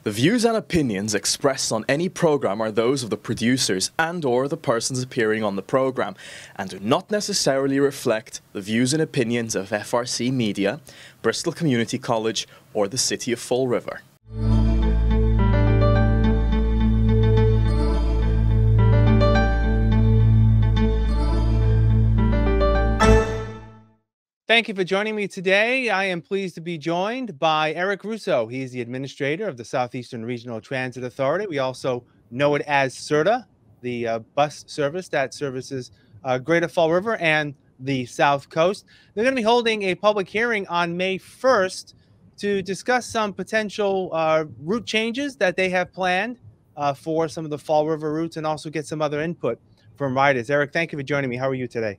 The views and opinions expressed on any program are those of the producers and/or the persons appearing on the program and do not necessarily reflect the views and opinions of FRC Media, Bristol Community College, or the City of Fall River. Thank you for joining me today. I am pleased to be joined by Erik Rousseau. He's the administrator of the Southeastern Regional Transit Authority. We also know it as SRTA, the bus service that services Greater Fall River and the South Coast. They're going to be holding a public hearing on May 1st to discuss some potential route changes that they have planned for some of the Fall River routes and also get some other input from riders. Erik, thank you for joining me. How are you today?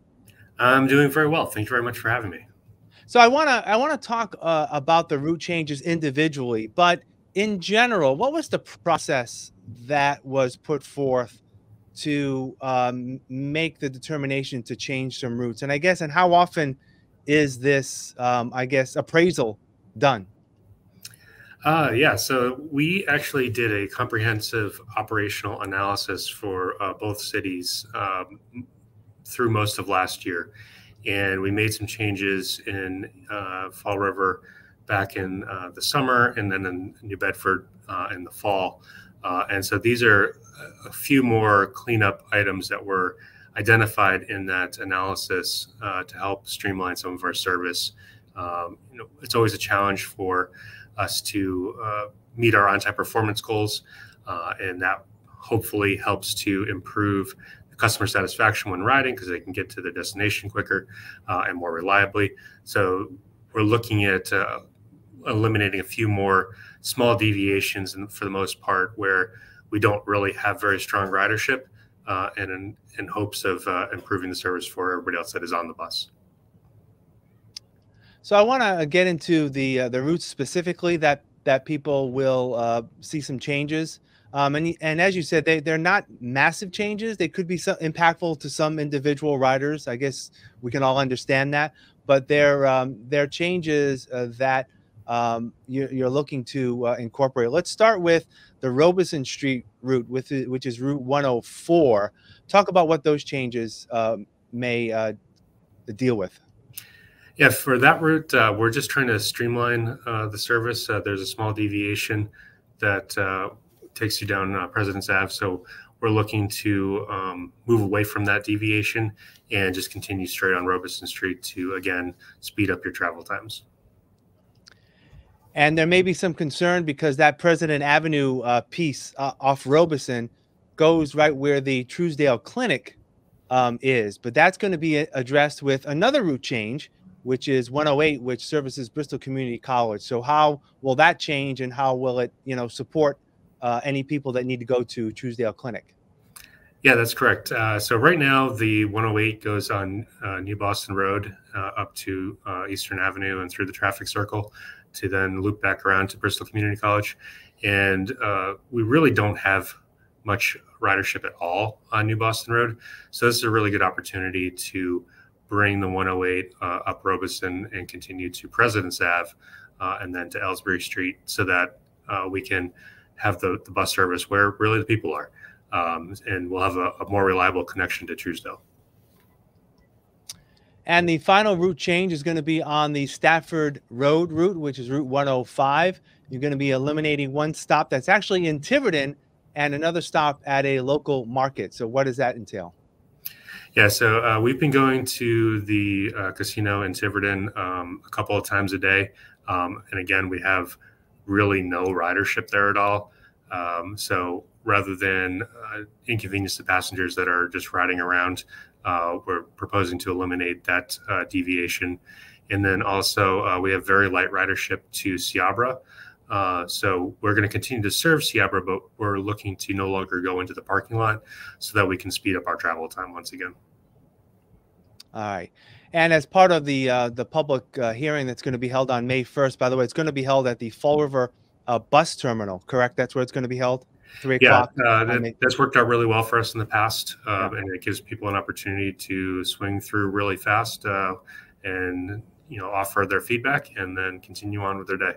I'm doing very well. Thank you very much for having me. So I want to talk about the route changes individually, but in general, what was the process that was put forth to make the determination to change some routes? And how often is this, appraisal done? Yeah, so we actually did a comprehensive operational analysis for both cities through most of last year. And we made some changes in Fall River back in the summer and then in New Bedford in the fall. And so these are a few more cleanup items that were identified in that analysis to help streamline some of our service. It's always a challenge for us to meet our on-time performance goals, and that hopefully helps to improve customer satisfaction when riding because they can get to their destination quicker and more reliably. So we're looking at eliminating a few more small deviations, and for the most part where we don't really have very strong ridership, and in hopes of improving the service for everybody else that is on the bus. So I want to get into the routes specifically that people will see some changes. And as you said, they're not massive changes. They could be impactful to some individual riders. I guess we can all understand that. But they're changes that you're looking to incorporate. Let's start with the Robeson Street route, which is Route 104. Talk about what those changes may deal with. Yeah, for that route, we're just trying to streamline the service. There's a small deviation that takes you down President's Ave. So we're looking to move away from that deviation and just continue straight on Robeson Street to, again, speed up your travel times. And there may be some concern because that President Avenue piece off Robeson goes right where the Truesdale Clinic is. But that's going to be addressed with another route change, which is 108, which services Bristol Community College. So how will that change, and how will it, support any people that need to go to Truesdale Clinic? Yeah, that's correct. So right now, the 108 goes on New Boston Road up to Eastern Avenue and through the traffic circle to then loop back around to Bristol Community College. And we really don't have much ridership at all on New Boston Road. So this is a really good opportunity to bring the 108 up Robeson and continue to President's Ave and then to Ellsbury Street so that we can have the bus service where really the people are, and we'll have a more reliable connection to Truesdale. And the final route change is going to be on the Stafford Road route, which is Route 105. You're going to be eliminating one stop that's actually in Tiverton and another stop at a local market. So what does that entail? Yeah, so we've been going to the casino in Tiverton a couple of times a day. And again, we have really no ridership there at all. So rather than inconvenience to passengers that are just riding around, we're proposing to eliminate that deviation. And then also we have very light ridership to Seabra. So we're going to continue to serve Seabra, but we're looking to no longer go into the parking lot so that we can speed up our travel time once again. All right. And as part of the public hearing that's going to be held on May 1st, by the way, it's going to be held at the Fall River bus terminal, correct? That's where it's going to be held, 3 o'clock? Yeah, that's worked out really well for us in the past, and it gives people an opportunity to swing through really fast and offer their feedback and then continue on with their day.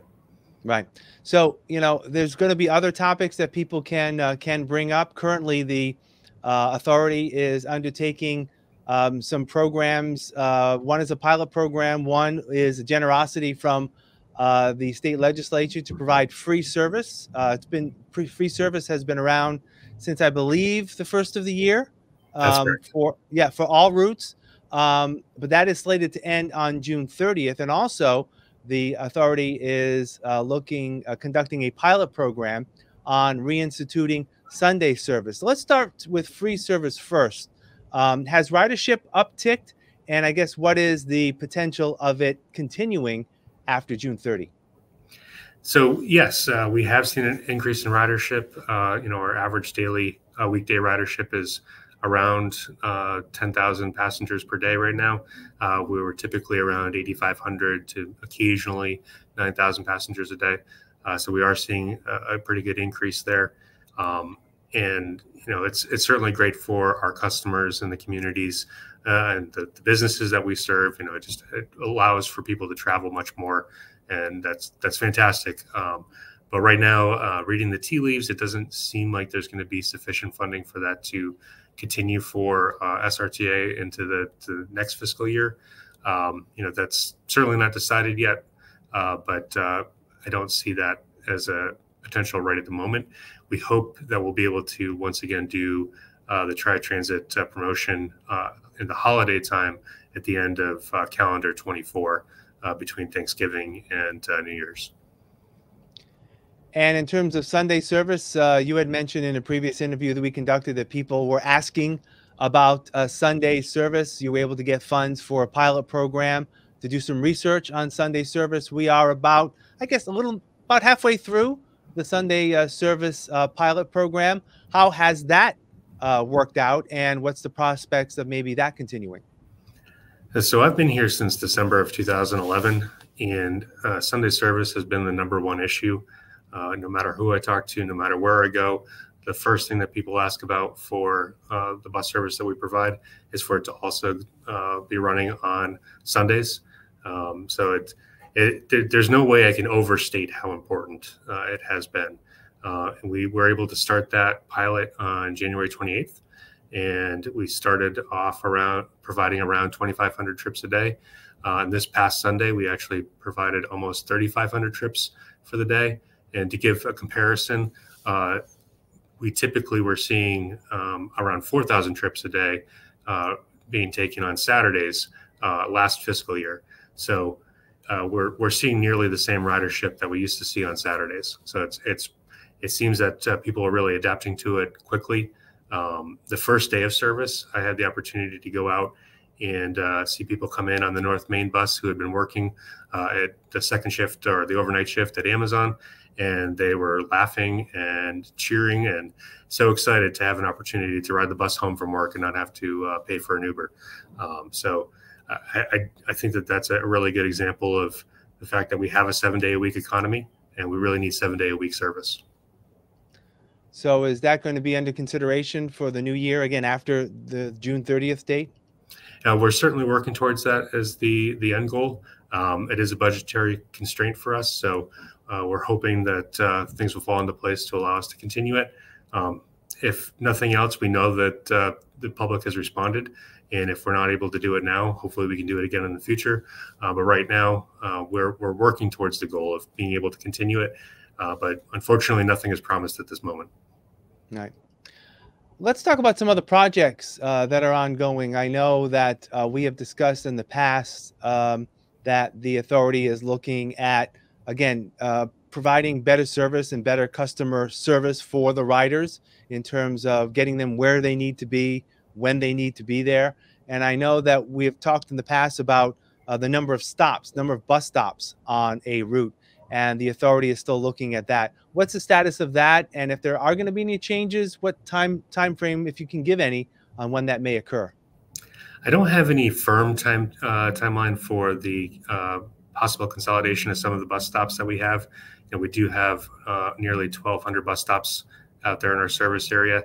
Right. So, there's going to be other topics that people can bring up. Currently, the authority is undertaking some programs. One is a pilot program. One is a generosity from the state legislature to provide free service. Free service has been around since, I believe, the first of the year, That's correct. for all routes. But that is slated to end on June 30th, and also the authority is conducting a pilot program on reinstituting Sunday service. So let's start with free service first. Has ridership upticked? And I guess what is the potential of it continuing after June 30? So yes, we have seen an increase in ridership. Our average daily weekday ridership is around 10,000 passengers per day right now. We were typically around 8,500 to occasionally 9,000 passengers a day. So we are seeing a pretty good increase there. And it's certainly great for our customers and the communities and the businesses that we serve. It allows for people to travel much more, and that's fantastic. But right now, reading the tea leaves, it doesn't seem like there's going to be sufficient funding for that to continue for SRTA into the next fiscal year. That's certainly not decided yet, but I don't see that as a potential right at the moment. We hope that we'll be able to once again do the Tri-Transit promotion in the holiday time at the end of calendar 24 between Thanksgiving and New Year's. And in terms of Sunday service, you had mentioned in a previous interview that we conducted that people were asking about Sunday service. You were able to get funds for a pilot program to do some research on Sunday service. We are about halfway through the Sunday service pilot program. How has that worked out, and what's the prospects of maybe that continuing? So I've been here since December of 2011, and Sunday service has been the #1 issue. No matter who I talk to, no matter where I go, the first thing that people ask about for the bus service that we provide is for it to also be running on Sundays. So there's no way I can overstate how important it has been. We were able to start that pilot on January 28th, and we started off providing around 2,500 trips a day. And this past Sunday, we actually provided almost 3,500 trips for the day. And to give a comparison, we typically were seeing around 4,000 trips a day being taken on Saturdays last fiscal year. So we're seeing nearly the same ridership that we used to see on Saturdays. So it seems that people are really adapting to it quickly. The first day of service, I had the opportunity to go out and see people come in on the North Main bus who had been working at the second shift or the overnight shift at Amazon. And they were laughing and cheering and so excited to have an opportunity to ride the bus home from work and not have to pay for an Uber. So I think that that's a really good example of the fact that we have a 7-day-a-week economy, and we really need 7-day-a-week service. So is that going to be under consideration for the new year, again, after the June 30th date? We're certainly working towards that as the end goal. It is a budgetary constraint for us, so we're hoping that things will fall into place to allow us to continue it. If nothing else, we know that the public has responded, and if we're not able to do it now, hopefully we can do it again in the future. But right now, we're working towards the goal of being able to continue it. But unfortunately, nothing is promised at this moment. All right. Let's talk about some other projects that are ongoing. I know that we have discussed in the past that the authority is looking at, again, providing better service and better customer service for the riders in terms of getting them where they need to be, when they need to be there. And I know that we have talked in the past about the number of bus stops on a route, and the authority is still looking at that. What's the status of that? And if there are going to be any changes, what time frame, if you can give any, on when that may occur? I don't have any firm timeline for the possible consolidation of some of the bus stops that we have. We do have nearly 1,200 bus stops out there in our service area.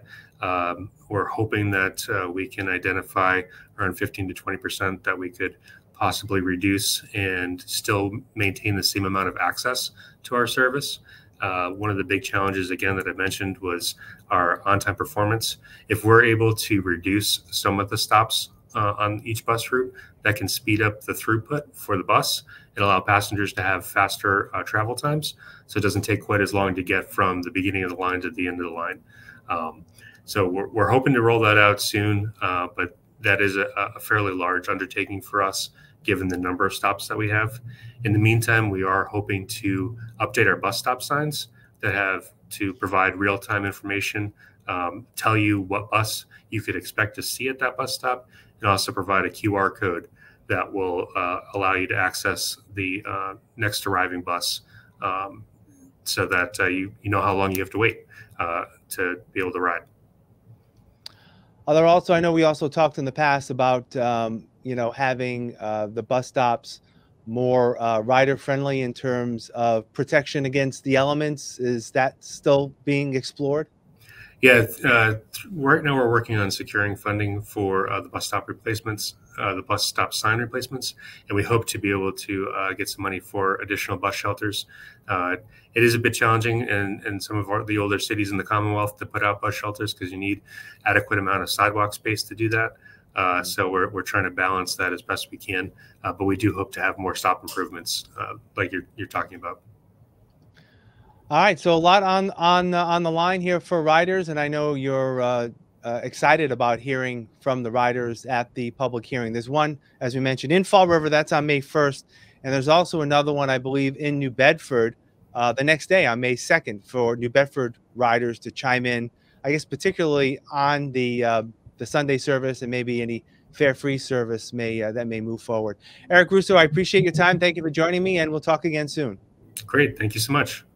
We're hoping that we can identify around 15 to 20% that we could possibly reduce and still maintain the same amount of access to our service. One of the big challenges, again, that I mentioned was our on-time performance. If we're able to reduce some of the stops on each bus route, that can speed up the throughput for the bus and allow passengers to have faster travel times. So it doesn't take quite as long to get from the beginning of the line to the end of the line. So we're hoping to roll that out soon, but that is a fairly large undertaking for us, given the number of stops that we have. In the meantime, we are hoping to update our bus stop signs that have to provide real-time information, tell you what bus you could expect to see at that bus stop, and also provide a QR code that will allow you to access the next arriving bus, so that you know how long you have to wait to be able to ride. I know we also talked in the past about having the bus stops more rider friendly in terms of protection against the elements. Is that still being explored? Yeah, right now we're working on securing funding for the bus stop replacements, the bus stop sign replacements, and we hope to be able to get some money for additional bus shelters. It is a bit challenging in some of the older cities in the Commonwealth to put out bus shelters because you need adequate amount of sidewalk space to do that. So we're trying to balance that as best we can, but we do hope to have more stop improvements like you're talking about. All right, so a lot on the line here for riders, and I know you're excited about hearing from the riders at the public hearing. There's one, as we mentioned, in Fall River. That's on May 1st, and there's also another one, I believe, in New Bedford the next day on May 2nd for New Bedford riders to chime in, I guess, particularly on the Sunday service and maybe any fare-free service that may move forward. Erik Rousseau, I appreciate your time. Thank you for joining me, and we'll talk again soon. Great. Thank you so much.